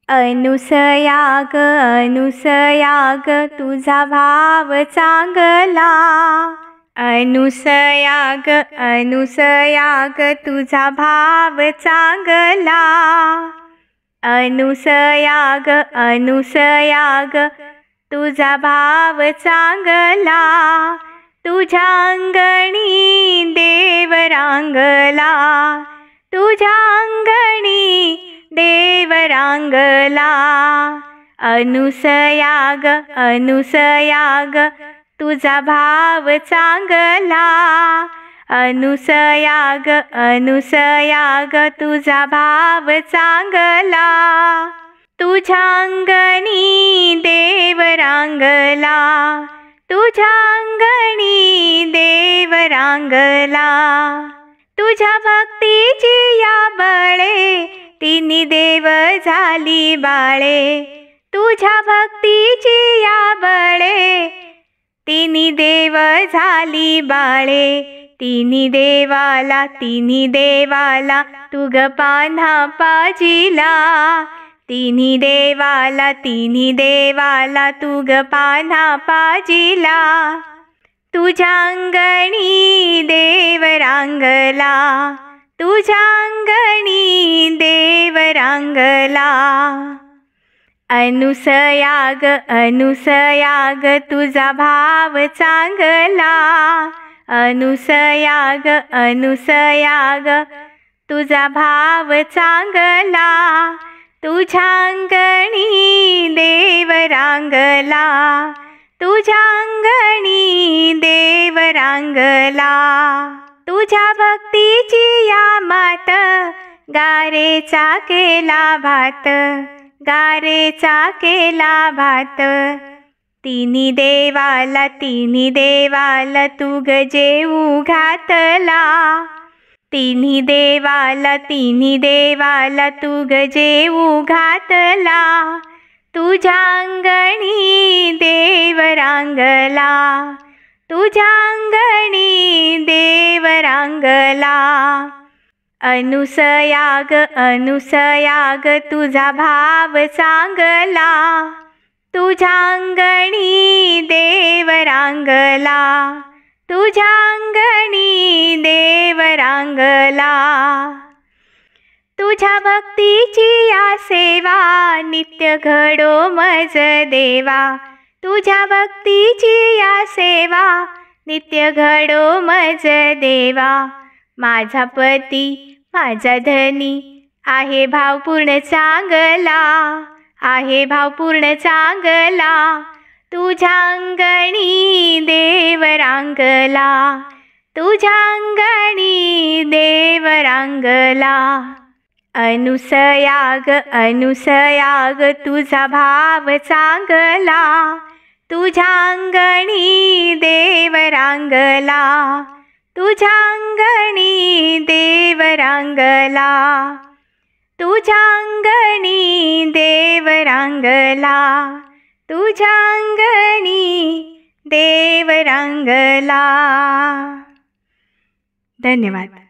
अनुसया ग तुझा भाव चांगला। अनुसया ग तुझा भाव चांगला। अनुसया ग तुझा भाव चांगला। तुझ्या अंगणी देव रांगला। तुझ्या अंगणी देव रांगला। अनुसया ग तुझा भाव चांगला। अनुसया ग तुझा भाव चांगला। तुझ्या अंगणी देव रांगला। तुझ्या अंगणी देव रांगला। तुझ्या भक्तीची या बळे तिन्ही देव झाली बाळे। तुझ्या भक्तीची या बळे तिन्ही देव झाली बाळे। तिन्ही देवाला तू ग पान्हा पाजिला। तिन्ही देवाला तू ग पान्हा पाजिला। तुझ्या अंगणी देव रांगला। तुझ्या अंगणी देव रांगला। अनुसया ग तुझा भाव चांगला। अनुसया ग तुझा भाव चांगला। तुझ्या अंगणी देव रांगला। तुझ्या अंगणी देव रांगला। तुझ्या भक्तीची या मात गारेचा केला भात। गारेचा केला भात। तिन्ही देवाला तू ग जेवू घातला। तिन्ही देवाला तू ग जेवू घातला। तुझ्या अंगणी देव रांगला। तुझ्या अंगणी देव रांगला। अनुसया ग तुझा भाव चांगला। तुझ्या अंगणी देव रांगला। तुझ्या अंगणी देव रांगला। तुझ्या भक्तीची या सेवा नित्य घडो मज देवा। तुझ्या भक्तीची या सेवा नित्य घडो मज देवा। माझा पती माझा धनी आहे भाव पूर्ण चांगला। आहे भाव पूर्ण चांगला। तुझ्या अंगणी देव रांगला। तुझ्या अंगणी देव रांगला। अनुसया ग तुझा भाव चांगला। तुझ्या अंगणी देव रांगला। तुझ्या अंगणी देव रांगला। तुझ्या अंगणी देव रांगला। तुझ्या अंगणी देव रांगला। धन्यवाद.